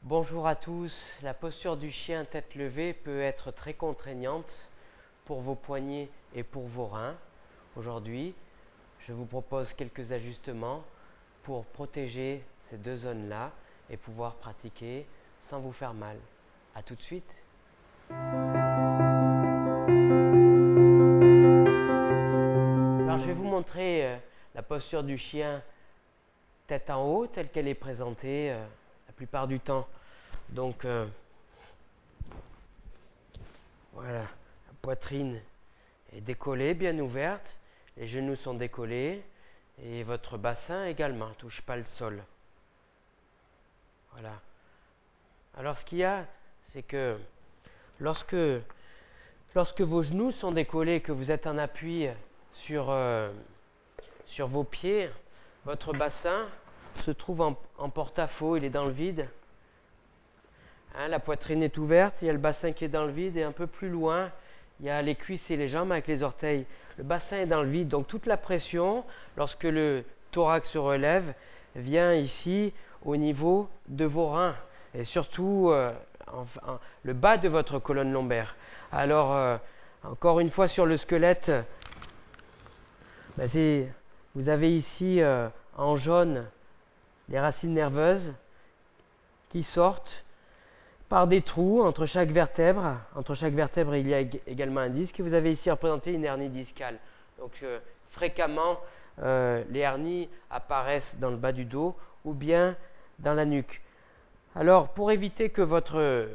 Bonjour à tous. La posture du chien tête levée peut être très contraignante pour vos poignets et pour vos reins. Aujourd'hui, je vous propose quelques ajustements pour protéger ces deux zones-là et pouvoir pratiquer sans vous faire mal. A tout de suite. Alors, je vais vous montrer la posture du chien tête en haut telle qu'elle est présentée la plupart du temps. Donc, voilà, la poitrine est décollée, bien ouverte, les genoux sont décollés et votre bassin également ne touche pas le sol. Voilà. Alors, ce qu'il y a, c'est que lorsque vos genoux sont décollés, que vous êtes en appui sur vos pieds, votre bassin se trouve en porte-à-faux, il est dans le vide. La poitrine est ouverte, il y a le bassin qui est dans le vide et un peu plus loin, il y a les cuisses et les jambes avec les orteils. Le bassin est dans le vide, donc toute la pression, lorsque le thorax se relève, vient ici au niveau de vos reins et surtout le bas de votre colonne lombaire. Alors, encore une fois sur le squelette, vous avez ici en jaune les racines nerveuses qui sortent par des trous entre chaque vertèbre. Entre chaque vertèbre, il y a également un disque. Et vous avez ici représenté une hernie discale. Donc, fréquemment, les hernies apparaissent dans le bas du dos ou bien dans la nuque. Alors, pour éviter que votre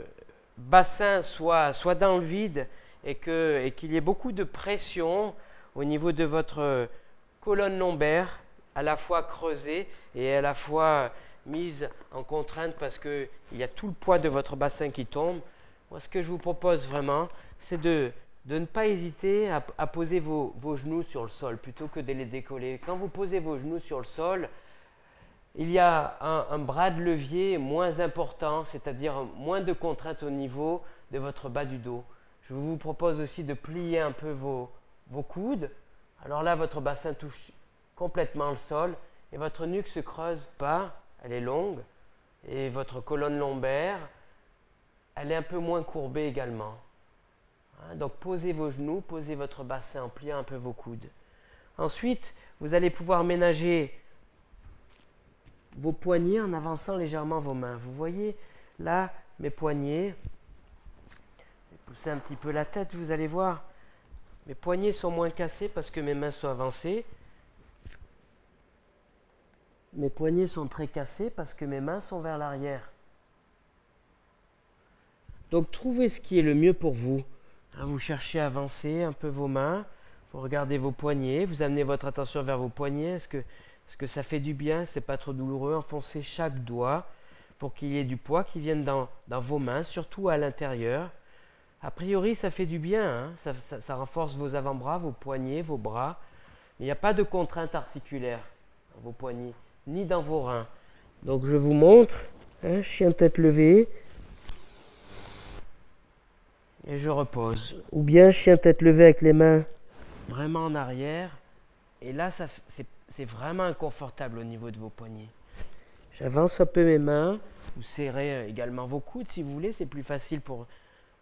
bassin soit dans le vide et qu'il y ait beaucoup de pression au niveau de votre colonne lombaire, à la fois creusée et à la fois mise en contrainte parce qu'il y a tout le poids de votre bassin qui tombe. Moi, ce que je vous propose vraiment, c'est de ne pas hésiter à poser vos genoux sur le sol plutôt que de les décoller. Quand vous posez vos genoux sur le sol, il y a un bras de levier moins important, c'est-à-dire moins de contrainte au niveau de votre bas du dos. Je vous propose aussi de plier un peu vos coudes. Alors là, votre bassin touche complètement le sol et votre nuque se creuse pas. Elle est longue et votre colonne lombaire, elle est un peu moins courbée également. Donc posez vos genoux, posez votre bassin en pliant un peu vos coudes. Ensuite, vous allez pouvoir ménager vos poignets en avançant légèrement vos mains. Vous voyez là mes poignets. Je vais pousser un petit peu la tête, vous allez voir. Mes poignets sont moins cassés parce que mes mains sont avancées. Mes poignets sont très cassés parce que mes mains sont vers l'arrière. Donc, trouvez ce qui est le mieux pour vous. Vous cherchez à avancer un peu vos mains. Vous regardez vos poignets. Vous amenez votre attention vers vos poignets. Est-ce que ça fait du bien? C'est pas trop douloureux? Enfoncez chaque doigt pour qu'il y ait du poids qui vienne dans vos mains, surtout à l'intérieur. A priori, ça fait du bien. Ça renforce vos avant-bras, vos poignets, vos bras. Il n'y a pas de contrainte articulaire dans vos poignets, ni dans vos reins. Donc je vous montre, chien tête levée, et je repose. Ou bien chien tête levée avec les mains vraiment en arrière, et là c'est vraiment inconfortable au niveau de vos poignets. J'avance un peu mes mains, vous serrez également vos coudes si vous voulez, c'est plus facile pour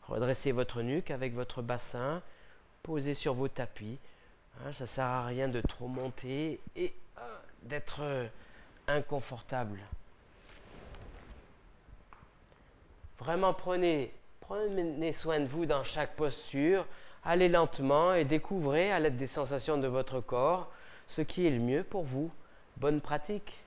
redresser votre nuque avec votre bassin, posé sur vos tapis. Ça ne sert à rien de trop monter et d'être inconfortable. Vraiment prenez soin de vous dans chaque posture. Allez lentement et découvrez à l'aide des sensations de votre corps ce qui est le mieux pour vous. Bonne pratique.